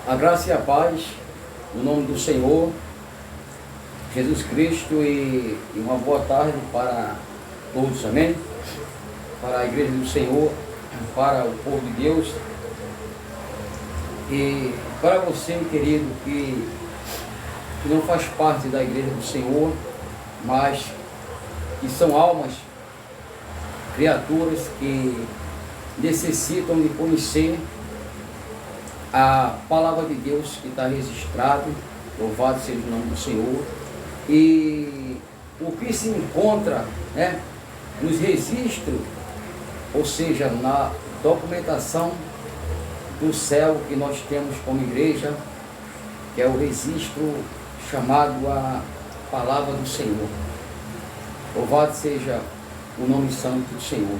A graça e a paz, no nome do Senhor Jesus Cristo, e uma boa tarde para todos, amém? Para a igreja do Senhor, para o povo de Deus, e para você, querido, que não faz parte da igreja do Senhor, mas que são almas, criaturas que necessitam de conhecer a palavra de Deus que está registrado, louvado seja o nome do Senhor, e o que se encontra, nos registros, ou seja, na documentação do céu que nós temos como igreja, que é o registro chamado a palavra do Senhor. Louvado seja o nome santo do Senhor.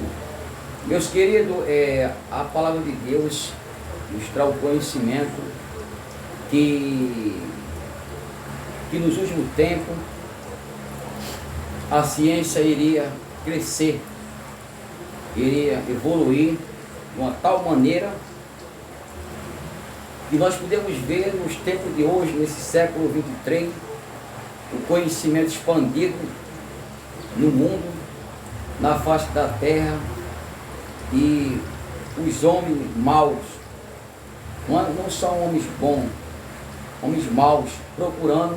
Meus queridos, a palavra de Deus nos traz o conhecimento que nos últimos tempos a ciência iria crescer, iria evoluir de uma tal maneira que nós podemos ver nos tempos de hoje, nesse século 23, o conhecimento expandido no mundo, na face da terra, e os homens maus, não são homens bons, homens maus, procurando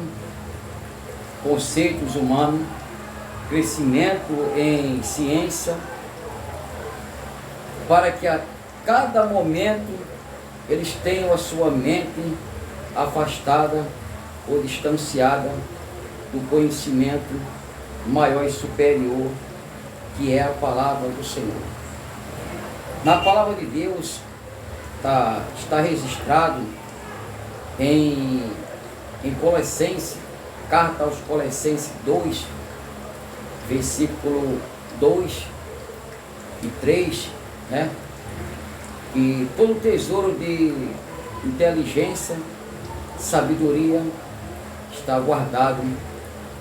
conceitos humanos, crescimento em ciência, para que a cada momento eles tenham a sua mente afastada ou distanciada do conhecimento maior e superior, que é a palavra do Senhor. Na palavra de Deus está registrado em Colossenses, carta aos Colossenses 2, versículo 2 e 3, e todo tesouro de inteligência, sabedoria está guardado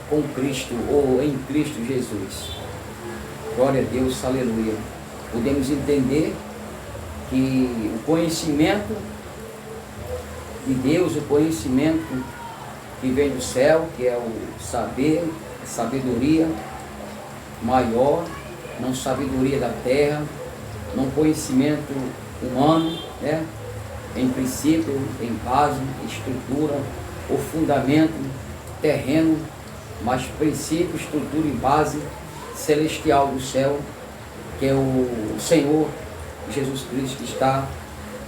com Cristo, ou em Cristo Jesus. Glória a Deus, aleluia. Podemos entender que o conhecimento de Deus, o conhecimento que vem do céu, que é o saber, a sabedoria maior, não sabedoria da terra, não conhecimento humano, em princípio, em base, estrutura, o fundamento terreno, mas princípio, estrutura e base celestial do céu, que é o Senhor Jesus Cristo, que está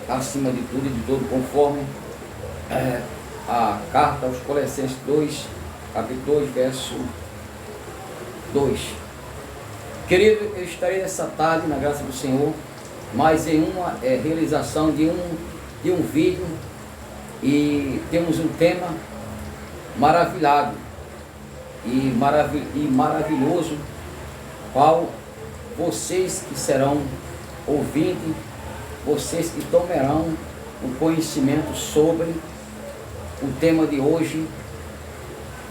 acima de tudo e de todo, conforme a carta aos Colossenses 2, capítulo 2, verso 2. Querido, eu estarei nessa tarde, na graça do Senhor, mas em uma realização de um vídeo, e temos um tema maravilhado e maravilhoso, qual vocês que serão ouvintes, vocês que tomarão o conhecimento sobre o tema de hoje,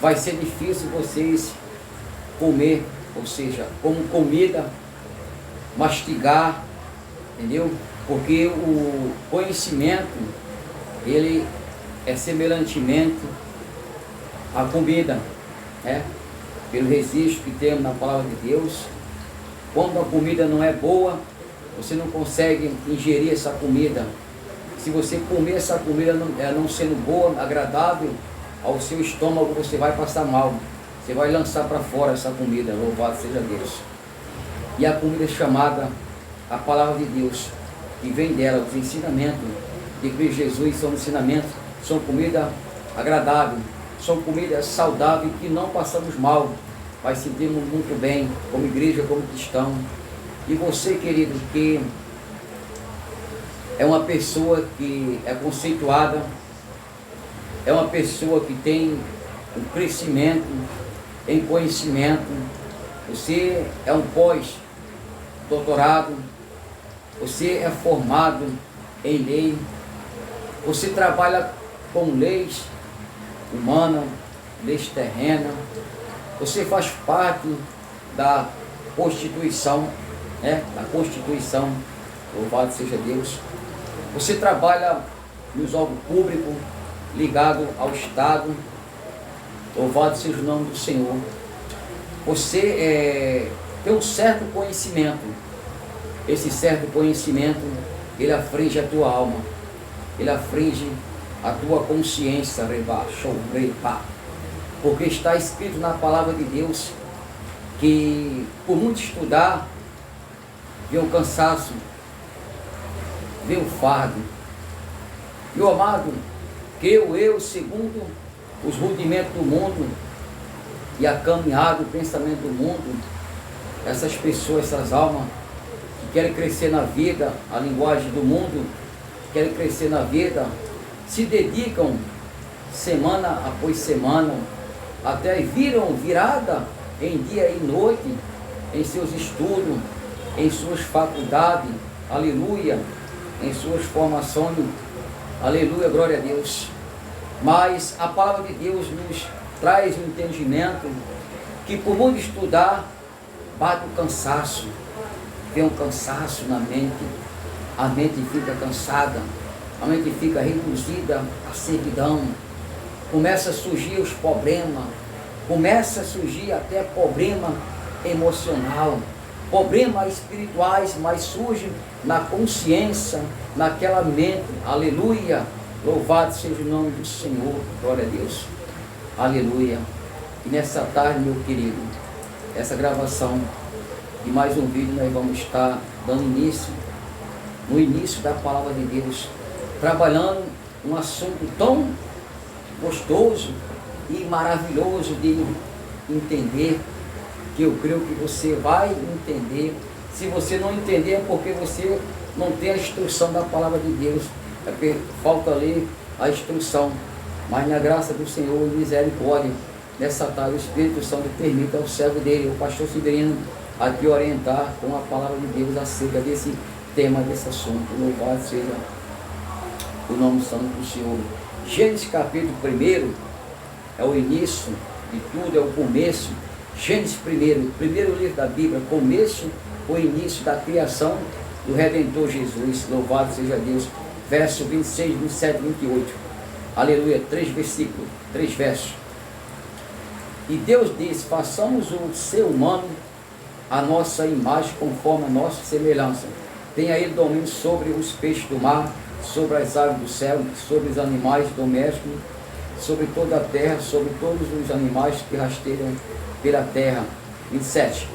vai ser difícil vocês comer, ou seja, como comida, mastigar, entendeu? Porque o conhecimento, ele é semelhantemente à comida, pelo registro que temos na palavra de Deus. Quando a comida não é boa, você não consegue ingerir essa comida. Se você comer essa comida não sendo boa, agradável ao seu estômago, você vai passar mal. Você vai lançar para fora essa comida, louvado seja Deus. E a comida chamada a palavra de Deus, que vem dela, os ensinamentos de Cristo Jesus, são ensinamentos, são comida agradável, são comida saudável, que não passamos mal, mas sentimos muito bem, como igreja, como cristão. E você, querido, que é uma pessoa que é conceituada, é uma pessoa que tem um crescimento em conhecimento, você é um pós-doutorado, você é formado em lei, você trabalha com leis humanas, leis terrenas, você faz parte da Constituição, da Constituição, louvado seja Deus. Você trabalha nos órgãos públicos, ligado ao Estado. Louvado seja o nome do Senhor. Você tem um certo conhecimento. Esse certo conhecimento, ele aflige a tua alma. Ele aflige a tua consciência, porque está escrito na palavra de Deus que por muito estudar, vem o cansaço, vem o fardo. Meu amado, creio eu, segundo os rudimentos do mundo e a caminhada, o pensamento do mundo, essas pessoas, essas almas que querem crescer na vida, a linguagem do mundo, que querem crescer na vida, se dedicam semana após semana, até viram virada em dia e noite, em seus estudos, em suas faculdades, aleluia, em suas formações, aleluia, glória a Deus. Mas a palavra de Deus nos traz um entendimento que por muito estudar, bate o cansaço, vem um cansaço na mente, a mente fica cansada, a mente fica reduzida à servidão, começa a surgir os problemas, começa a surgir até problema emocional, problemas espirituais, mas surgem na consciência, naquela mente, aleluia, louvado seja o nome do Senhor, glória a Deus, aleluia. E nessa tarde, meu querido, essa gravação de mais um vídeo, nós vamos estar dando início, no início da palavra de Deus, trabalhando um assunto tão gostoso e maravilhoso de entender, que eu creio que você vai entender. Se você não entender é porque você não tem a instrução da palavra de Deus, é porque falta ali a instrução. Mas na graça do Senhor e misericórdia, nessa tarde o Espírito Santo permita ao servo dele, o pastor Severino, aqui orientar com a palavra de Deus acerca desse tema, desse assunto. Louvado seja o nome santo do Senhor. Gênesis capítulo 1 é o início de tudo, é o começo. Gênesis primeiro livro da Bíblia, começo, o início da criação do Redentor Jesus. Louvado seja Deus. Verso 26, 27, 28. Aleluia, 3 versículos, 3 versos. E Deus disse: façamos o ser humano a nossa imagem, conforme a nossa semelhança. Tenha ele domínio sobre os peixes do mar, sobre as aves do céu, sobre os animais domésticos, sobre toda a terra, sobre todos os animais que rasteiram pela terra. 27.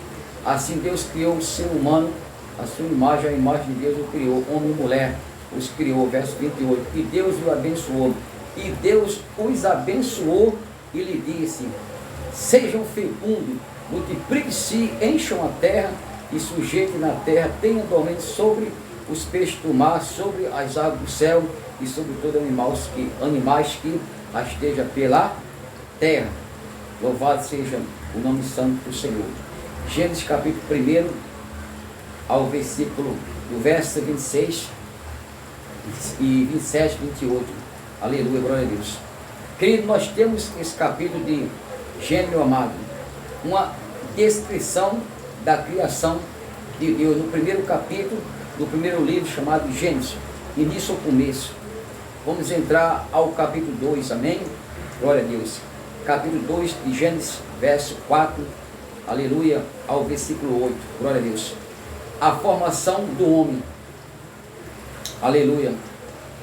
Assim Deus criou o ser humano, a sua imagem, a imagem de Deus o criou, homem e mulher os criou. Verso 28. E Deus o abençoou. E Deus os abençoou e lhe disse: sejam fecundos, multipliquem-se, encham a terra e sujeitem na terra, tenham domínio sobre os peixes do mar, sobre as aves do céu e sobre todos os animais que esteja pela terra. Louvado seja o nome santo do Senhor. Gênesis capítulo 1 ao versículo do verso 26 e 27, 28. Aleluia, glória a Deus. Querido, nós temos esse capítulo de Gênesis, meu amado, uma descrição da criação de Deus, no primeiro capítulo do primeiro livro chamado Gênesis, início ao começo. Vamos entrar ao capítulo 2, amém? Glória a Deus. Capítulo 2 de Gênesis, verso 4, aleluia, ao versículo 8, glória a Deus. A formação do homem, aleluia.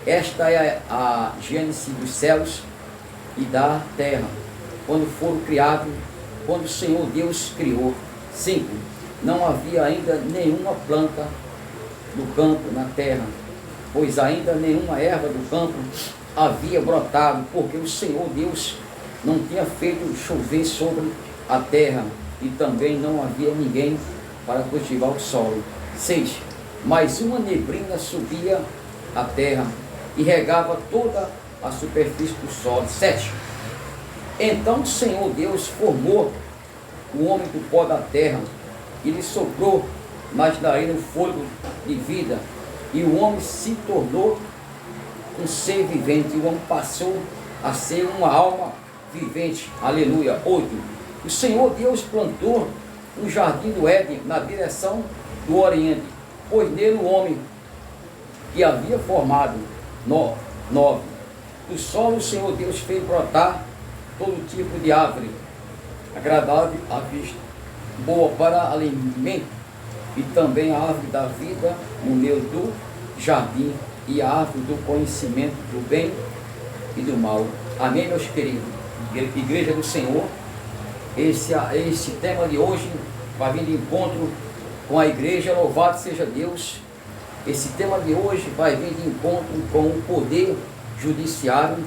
Esta é a Gênesis dos céus e da terra, quando foram criados, quando o Senhor Deus criou. 5. Não havia ainda nenhuma planta do campo na terra, pois ainda nenhuma erva do campo havia brotado, porque o Senhor Deus não tinha feito chover sobre a terra, e também não havia ninguém para cultivar o solo. 6. Mas uma neblina subia à terra e regava toda a superfície do solo. 7. Então o Senhor Deus formou o homem do pó da terra e lhe soprou nas narinas o fôlego de vida, e o homem se tornou um ser vivente, e o homem passou a ser uma alma vivente. Aleluia. 8. O Senhor Deus plantou um jardim do Éden na direção do Oriente, pois nele o homem que havia formado 9. Do solo o Senhor Deus fez brotar todo tipo de árvore, agradável à vista, boa para alimento, e também a árvore da vida no meio do jardim, e a árvore do conhecimento do bem e do mal. Amém, meus queridos? Igreja do Senhor, esse tema de hoje vai vir de encontro com a igreja, louvado seja Deus. Esse tema de hoje vai vir de encontro com o poder judiciário.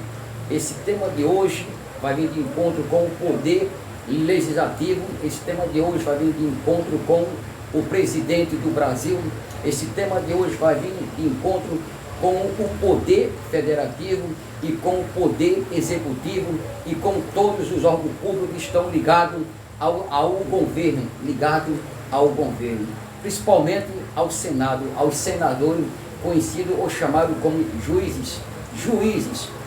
Esse tema de hoje vai vir de encontro com o poder legislativo. Esse tema de hoje vai vir de encontro com o presidente do Brasil. Esse tema de hoje vai vir de encontro com o poder federativo e com o poder executivo e com todos os órgãos públicos que estão ligados ao governo, principalmente ao Senado, aos senadores, conhecidos ou chamados como juízes,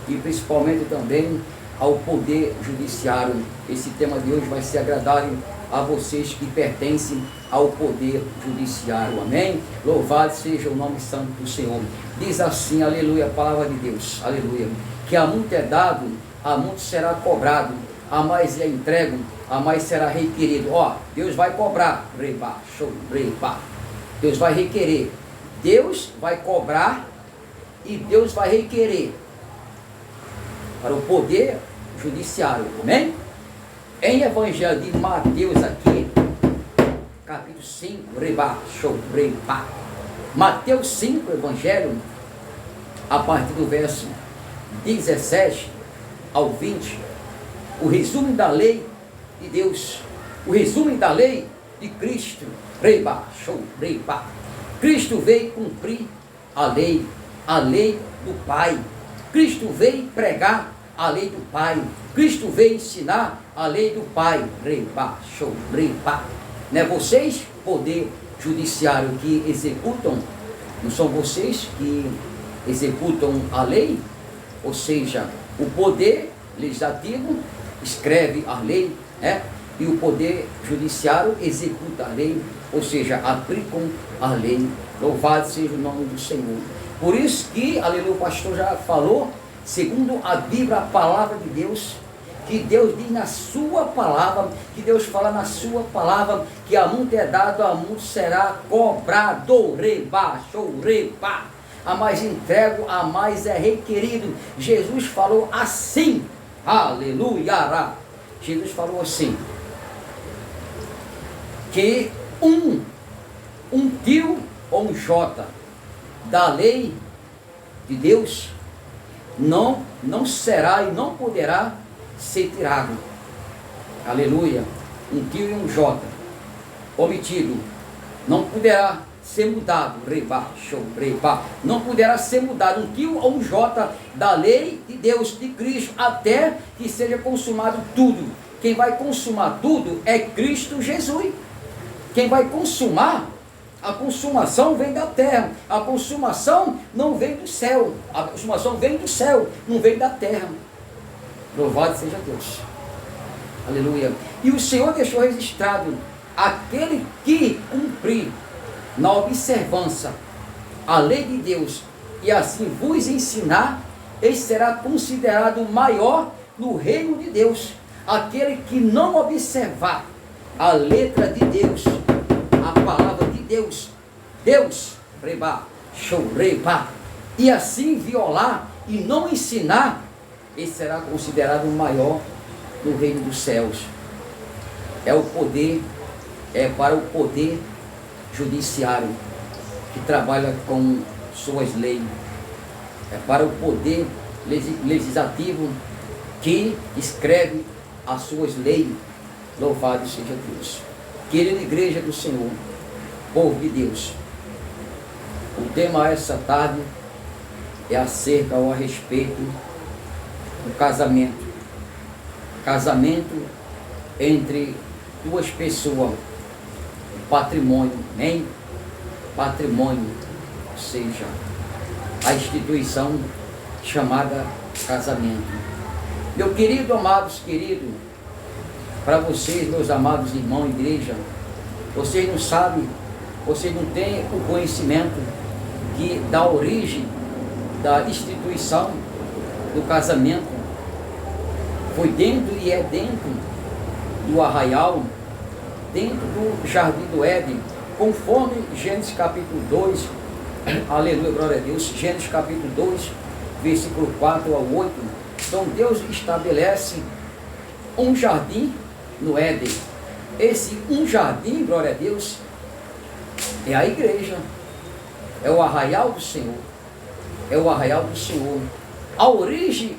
e principalmente também ao poder judiciário. Esse tema de hoje vai ser agradável a vocês que pertencem ao poder judiciário. Amém? Louvado seja o nome santo do Senhor. Diz assim, aleluia, a palavra de Deus, aleluia, que a muito é dado, a muito será cobrado, a mais é entregue, a mais será requerido. Ó, Deus vai cobrar, Deus vai requerer, Deus vai cobrar e Deus vai requerer para o poder judiciário. Amém? Em Evangelho de Mateus aqui, capítulo 5, Mateus 5, Evangelho, a partir do verso 17 ao 20, o resumo da lei de Deus, o resumo da lei de Cristo. Cristo veio cumprir a lei do Pai. Cristo veio pregar a lei do Pai. Cristo veio ensinar a lei do Pai. Não é vocês, poder judiciário, que executam, não são vocês que executam a lei? Ou seja, o poder legislativo escreve a lei, e o poder judiciário executa a lei, ou seja, aplicam a lei. Louvado seja o nome do Senhor. Por isso que, aleluia, o pastor já falou, segundo a Bíblia, a palavra de Deus, que Deus diz na sua palavra, que Deus fala na sua palavra, que a muito é dado, a muito será cobrado, a mais entrego, a mais é requerido. Jesus falou assim, aleluia, Jesus falou assim, que um tio ou um jota da lei de Deus não será e não poderá ser tirado. Aleluia. Um tio e um jota omitido não poderá ser mudado. Não poderá ser mudado um tio ou um jota da lei de Deus, de Cristo, até que seja consumado tudo. Quem vai consumar tudo é Cristo Jesus. Quem vai consumar, a consumação vem da terra, a consumação não vem do céu, a consumação vem do céu, não vem da terra. Louvado seja Deus, aleluia. E o Senhor deixou registrado: aquele que cumprir na observância a lei de Deus e assim vos ensinar, ele será considerado maior no reino de Deus. Aquele que não observar a letra de Deus, a palavra de Deus, e assim violar e não ensinar, ele será considerado maior no reino dos céus. É o poder, é para o poder judiciário que trabalha com suas leis, é para o poder legislativo que escreve as suas leis. Louvado seja Deus. Querida igreja do Senhor, povo de Deus, o tema essa tarde é acerca ou a respeito do casamento. Casamento entre duas pessoas, patrimônio, nem patrimônio, ou seja, a instituição chamada casamento. Meu querido, amados, querido, para vocês, meus amados irmãos, igreja, vocês não sabem, vocês não têm o conhecimento que da origem da instituição do casamento foi dentro e é dentro do arraial, dentro do jardim do Éden, conforme Gênesis capítulo 2, aleluia, glória a Deus, Gênesis capítulo 2, versículo 4 ao 8. Então Deus estabelece um jardim no Éden. Esse um jardim, glória a Deus, é a igreja, é o arraial do Senhor, é o arraial do Senhor. A origem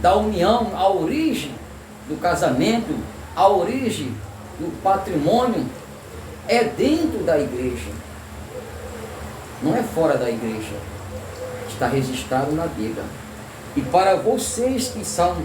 da união, a origem do casamento, a origem do patrimônio é dentro da igreja, não é fora da igreja. Está registrado na Bíblia. E para vocês que são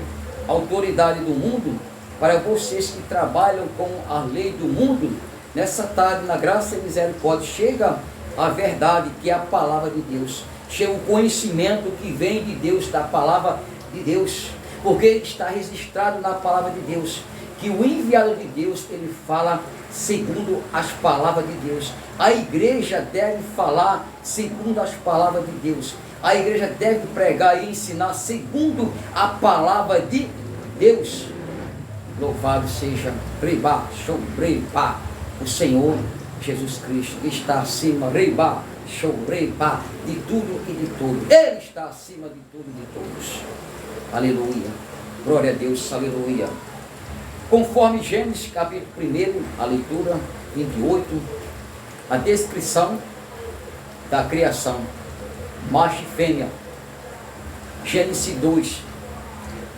autoridade do mundo, para vocês que trabalham com a lei do mundo, nessa tarde, na graça e misericórdia, chega a verdade, que é a palavra de Deus. Chega o conhecimento que vem de Deus, da palavra de Deus. Porque está registrado na palavra de Deus, que o enviado de Deus, ele fala segundo as palavras de Deus. A igreja deve falar segundo as palavras de Deus. A igreja deve pregar e ensinar segundo a palavra de Deus. Louvado seja o Senhor Jesus Cristo, que está acima de tudo e de todos. Ele está acima de tudo e de todos. Aleluia. Glória a Deus, aleluia. Conforme Gênesis capítulo 1, a leitura 28, a descrição da criação, macho e fêmea. Gênesis 2,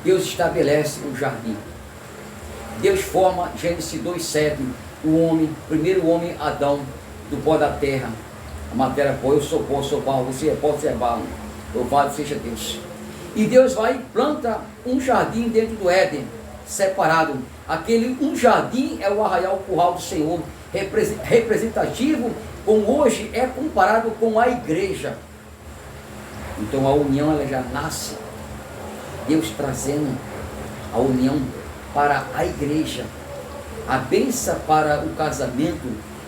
Deus estabelece um jardim. Deus forma, Gênesis 2:7, o homem, primeiro homem, Adão, do pó da terra. A matéria pó, eu sou pó, sou barro, você é pó, você é barro. Louvado seja Deus. E Deus vai e planta um jardim dentro do Éden, separado. Aquele um jardim é o arraial, o curral do Senhor, representativo, como hoje é comparado com a igreja. Então a união, ela já nasce, Deus trazendo a união para a igreja. A bênção para o casamento,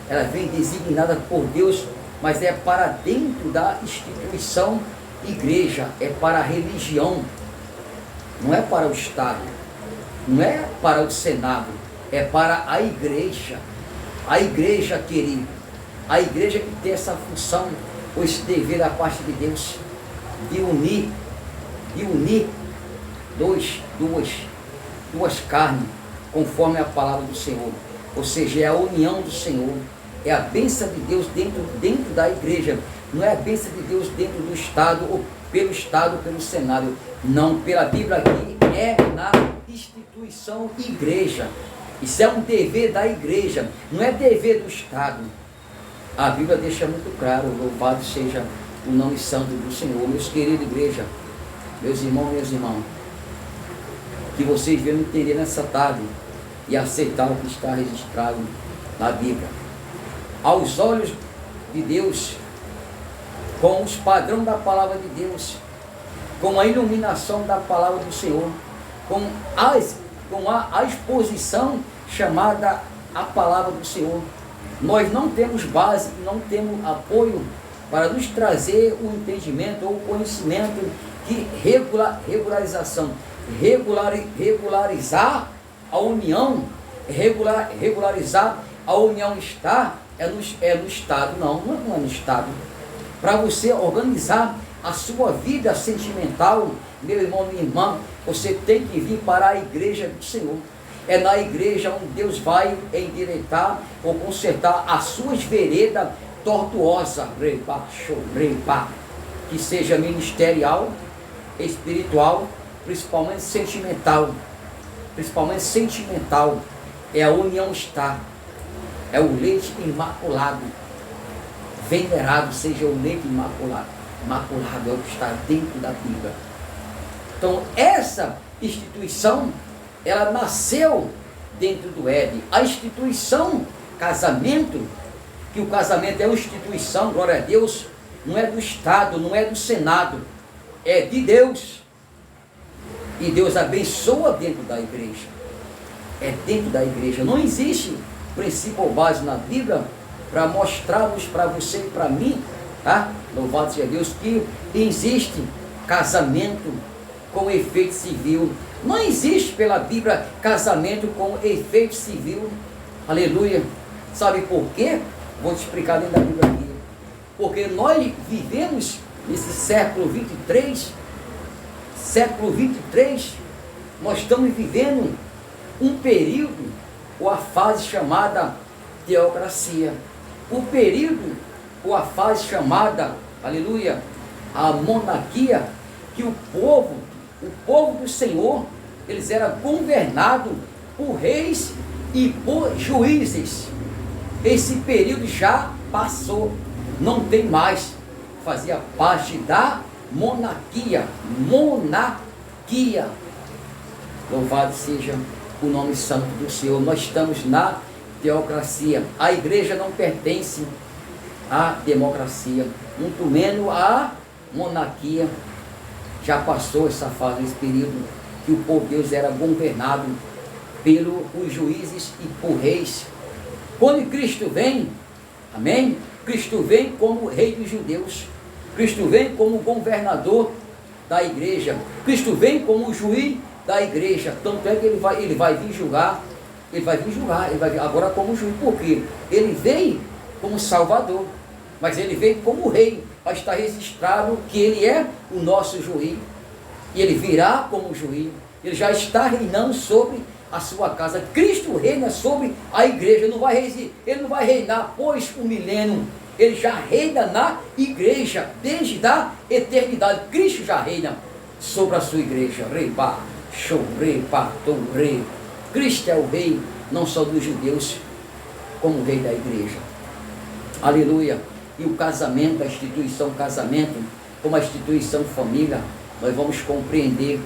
ela vem designada por Deus, mas é para dentro da instituição igreja, é para a religião, não é para o Estado, não é para o Senado, é para a igreja. A igreja, querido, a igreja que tem essa função, ou esse dever da parte de Deus, de unir duas carnes, conforme a palavra do Senhor. Ou seja, é a união do Senhor, é a bênção de Deus dentro da igreja. Não é a bênção de Deus dentro do Estado, ou pelo Estado, pelo Senado. Não, pela Bíblia aqui, é na instituição igreja. Isso é um dever da igreja, não é dever do Estado. A Bíblia deixa muito claro, louvado seja o nome santo do Senhor. Meus queridos igreja, meus irmãos, minhas irmãs, que vocês venham entender nessa tarde e aceitar o que está registrado na Bíblia. Aos olhos de Deus, com os padrões da palavra de Deus, com a iluminação da palavra do Senhor, com a exposição chamada a palavra do Senhor, nós não temos base, não temos apoio para nos trazer o entendimento ou o conhecimento de regularizar a união, regularizar a união é no Estado, não é no Estado. Para você organizar a sua vida sentimental, meu irmão, minha irmã, você tem que vir para a igreja do Senhor. É na igreja onde Deus vai endireitar ou consertar as suas veredas tortuosas, que seja ministerial, espiritual, principalmente sentimental. Principalmente sentimental, é a união está, é o leite imaculado, venerado seja o leite imaculado. Imaculado é o que está dentro da Bíblia. Então essa instituição, ela nasceu dentro do Éden. A instituição casamento, que o casamento é uma instituição, glória a Deus, não é do Estado, não é do Senado, é de Deus. E Deus abençoa dentro da igreja. É dentro da igreja. Não existe princípio ou base na Bíblia para mostrarmos para você e para mim, tá? Louvado seja Deus, que existe casamento com efeito civil. Não existe pela Bíblia casamento com efeito civil. Aleluia. Sabe por quê? Vou te explicar dentro da Bíblia aqui. Porque nós vivemos nesse século 23, nós estamos vivendo um período, ou a fase chamada teocracia. O período, ou a fase chamada, aleluia, a monarquia, que o povo do Senhor, eles eram governados por reis e por juízes. Esse período já passou, não tem mais, fazia parte da monarquia. Louvado seja o nome santo do Senhor. Nós estamos na teocracia. A igreja não pertence à democracia, muito menos à monarquia. Já passou essa fase, esse período que o povo de Deus era governado pelos juízes e por reis. Quando Cristo vem, amém? Cristo vem como rei dos judeus. Cristo vem como governador da igreja. Cristo vem como juiz da igreja. Tanto é que ele vai vir julgar. Ele vai vir agora como juiz. Por quê? Ele veio como salvador, mas ele veio como rei. Vai estar registrado que ele é o nosso juiz. E ele virá como juiz. Ele já está reinando sobre a sua casa. Cristo reina sobre a igreja. Ele não vai reinar após o milênio. Ele já reina na igreja desde a eternidade. Cristo já reina sobre a sua igreja. Cristo é o rei, não só dos judeus, como o rei da igreja. Aleluia. E o casamento, a instituição casamento, como a instituição família, nós vamos compreender,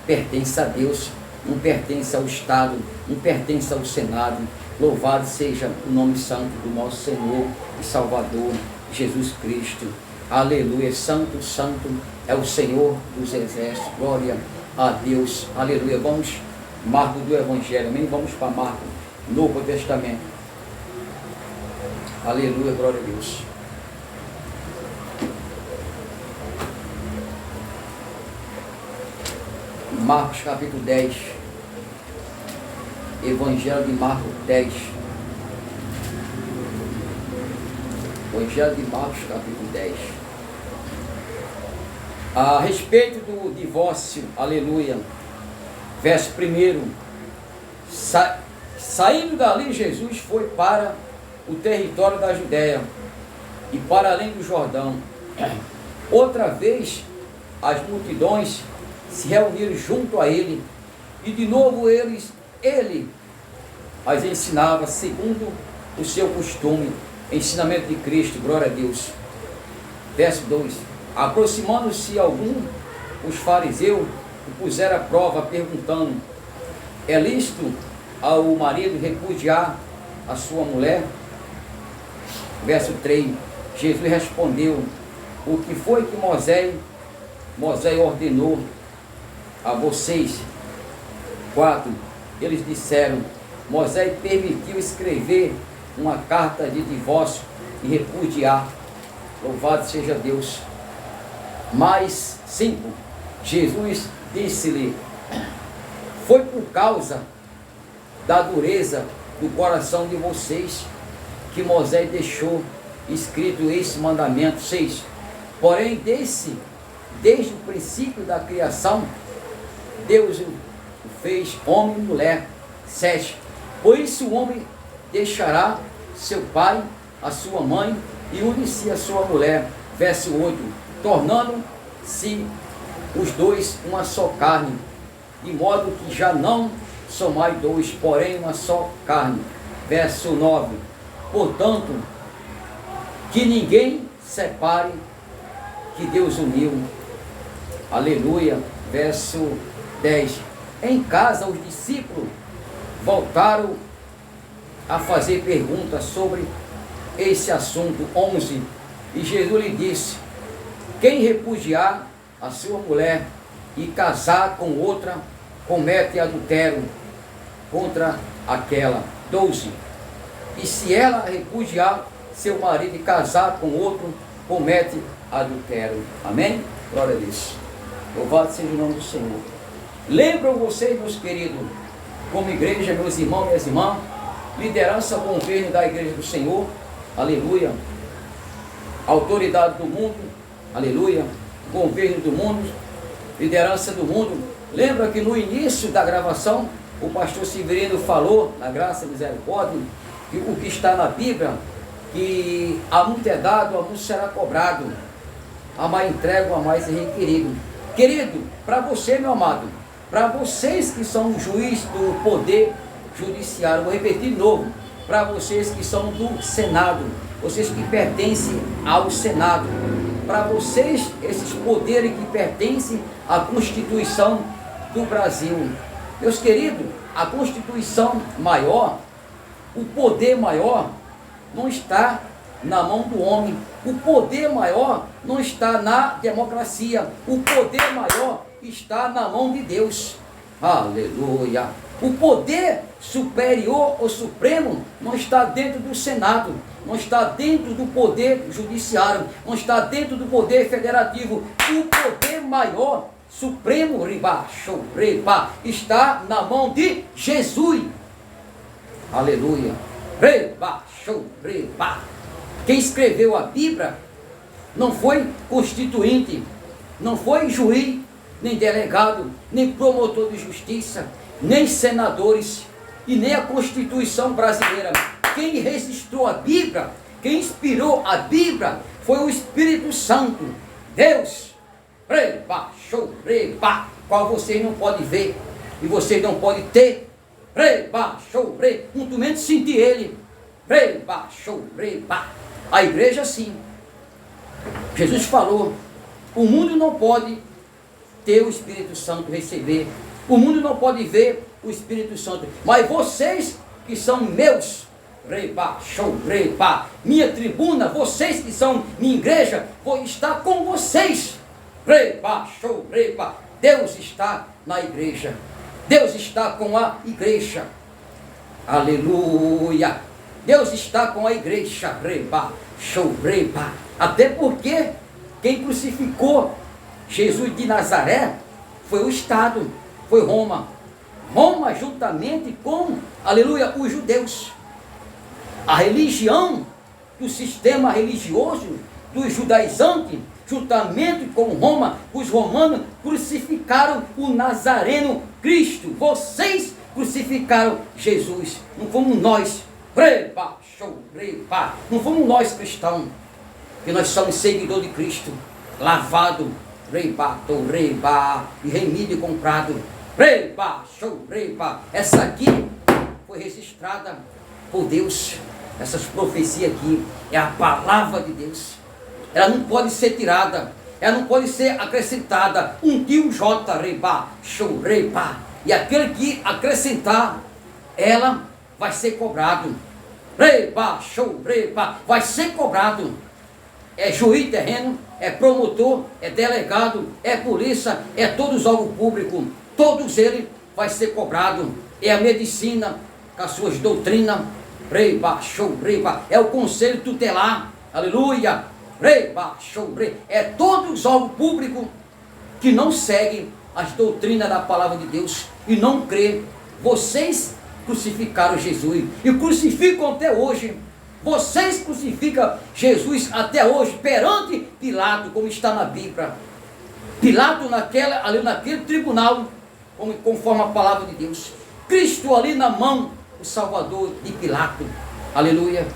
pertence a Deus, não pertence ao Estado, não pertence ao Senado. Louvado seja o nome santo do nosso Senhor e Salvador, Jesus Cristo. Aleluia. Santo, santo é o Senhor dos exércitos. Glória a Deus. Aleluia. Vamos, Marcos do Evangelho. Amém? Vamos para Marcos, Novo Testamento. Aleluia. Glória a Deus. Marcos capítulo 10. Evangelho de Marcos 10. Evangelho de Marcos capítulo 10. A respeito do divórcio, aleluia. Verso 1. Saindo dali, Jesus foi para o território da Judéia e para além do Jordão. Outra vez, as multidões se reuniram junto a ele, e de novo ele as ensinava segundo o seu costume. Ensinamento de Cristo, glória a Deus. Verso 2. Aproximando-se os fariseus o puseram à prova, perguntando: é lícito ao marido repudiar a sua mulher? Verso 3. Jesus respondeu: o que foi que Moisés ordenou a vocês? 4. Eles disseram: Moisés permitiu escrever uma carta de divórcio e repudiar. Louvado seja Deus. Mais 5. Jesus disse-lhe: foi por causa da dureza do coração de vocês que Moisés deixou escrito esse mandamento. 6. Porém, desde o princípio da criação, Deus o fez homem e mulher. 7. Por isso o homem deixará seu pai, a sua mãe, e unir-se a sua mulher. Verso 8. Tornando-se os dois uma só carne, de modo que já não são mais dois, porém uma só carne. Verso 9. Portanto, que ninguém separe que Deus uniu. Aleluia. Verso 10. Em casa, os discípulos voltaram a fazer perguntas sobre esse assunto. 11. E Jesus lhe disse: quem repudiar a sua mulher e casar com outra, comete adultério contra aquela. 12. E se ela repudiar seu marido e casar com outro, comete adultério. Amém? Glória a Deus. Louvado seja o nome do Senhor. Lembram vocês, meus queridos, como igreja, meus irmãos e minhas irmãs, liderança, governo da igreja do Senhor, aleluia, autoridade do mundo, aleluia, governo do mundo, liderança do mundo. Lembra que no início da gravação, o pastor Severino falou, na graça e misericórdia, que o que está na Bíblia, que a muito é dado, a muito será cobrado, a mais entrega, a mais é requerido. Querido, para você, meu amado, para vocês que são juiz do poder judiciário, vou repetir de novo, para vocês que são do Senado, vocês que pertencem ao Senado, para vocês, esses poderes que pertencem à Constituição do Brasil. Meus queridos, a Constituição maior, o poder maior, não está na mão do homem. O poder maior não está na democracia. O poder maior está na mão de Deus. Aleluia. O poder superior ou supremo não está dentro do Senado, não está dentro do poder judiciário, não está dentro do poder federativo. O poder maior, supremo, está na mão de Jesus. Aleluia. Quem escreveu a Bíblia não foi constituinte, não foi juiz, nem delegado, nem promotor de justiça, nem senadores e nem a Constituição brasileira. Quem registrou a Bíblia, quem inspirou a Bíblia foi o Espírito Santo, Deus, qual vocês não podem ver e vocês não podem ter, muito menos sentir ele. A igreja sim. Jesus falou, o mundo não pode ter o Espírito Santo, receber. O mundo não pode ver o Espírito Santo. Mas vocês que são meus, minha tribuna, vocês que são minha igreja, vou estar com vocês. Deus está na igreja. Deus está com a igreja. Aleluia. Deus está com a igreja. Até porque quem crucificou Jesus de Nazaré foi o Estado, foi Roma. Roma juntamente com, aleluia, os judeus. A religião, do sistema religioso dos judaizantes, juntamente com Roma, os romanos crucificaram o Nazareno Cristo. Vocês crucificaram Jesus, não fomos nós. Não fomos nós cristãos, que nós somos seguidores de Cristo, lavado, e remido e comprado. Essa aqui foi registrada por Deus. Essas profecias aqui é a palavra de Deus. Ela não pode ser tirada, ela não pode ser acrescentada. Um tio J, e aquele que acrescentar, ela vai ser cobrado. Vai ser cobrado. É juiz terreno, é promotor, é delegado, é polícia, é todos os órgãos públicos. Todos eles vai ser cobrado. É a medicina, com as suas doutrinas. É o conselho tutelar. Aleluia. É todos os órgãos públicos que não seguem as doutrinas da palavra de Deus e não crê. Vocês crucificaram Jesus e crucificam até hoje. Vocês crucificam Jesus até hoje perante Pilato, como está na Bíblia. Pilato ali naquele tribunal, conforme a palavra de Deus. Cristo ali na mão, o Salvador de Pilato. Aleluia.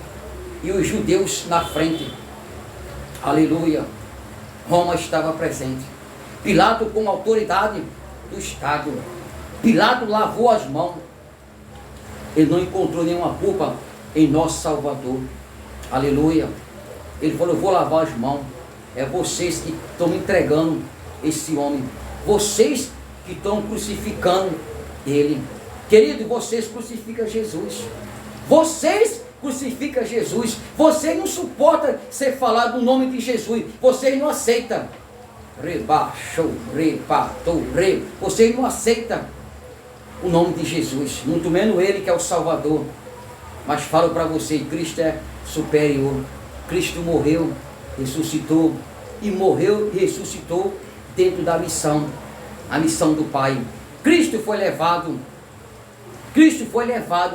E os judeus na frente. Aleluia. Roma estava presente. Pilato com autoridade do Estado. Pilato lavou as mãos. Ele não encontrou nenhuma culpa em nosso Salvador. Aleluia. Ele falou, eu vou lavar as mãos. É vocês que estão entregando esse homem. Vocês que estão crucificando ele. Querido, vocês crucificam Jesus. Vocês crucificam Jesus. Vocês não suportam ser falado no nome de Jesus. Vocês não aceitam. Vocês não aceitam o nome de Jesus. Muito menos ele que é o Salvador. Mas falo para você, Cristo é superior. Cristo morreu, ressuscitou. E morreu e ressuscitou dentro da missão, a missão do Pai. Cristo foi levado,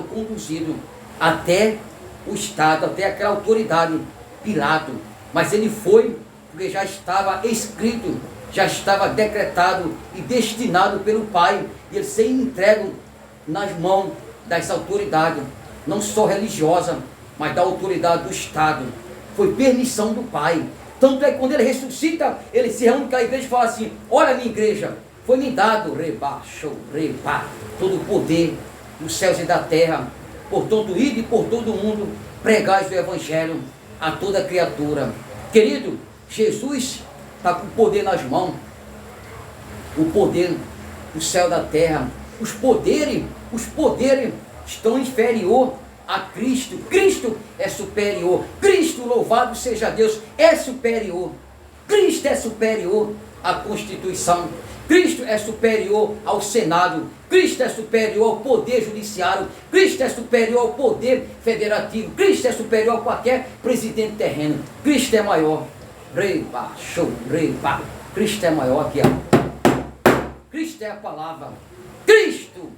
conduzido até o Estado, até aquela autoridade, Pilato. Mas ele foi porque já estava escrito, já estava decretado e destinado pelo Pai, e ele ser entregue nas mãos das autoridades, não só religiosas, mas da autoridade do Estado. Foi permissão do Pai. Tanto é que quando ele ressuscita, ele se reúne com a igreja e fala assim: olha, minha igreja, foi-me dado todo o poder dos céus e da terra. Portanto, ide por todo o mundo, pregais o Evangelho a toda criatura. Querido, Jesus está com o poder nas mãos, o poder do céu e da terra. Os poderes estão inferior a Cristo. Cristo é superior. Cristo, louvado seja Deus, é superior. Cristo é superior à Constituição. Cristo é superior ao Senado. Cristo é superior ao poder judiciário. Cristo é superior ao poder federativo. Cristo é superior a qualquer presidente terreno. Cristo é maior. Cristo é maior aqui, ó. Cristo é a palavra. Cristo,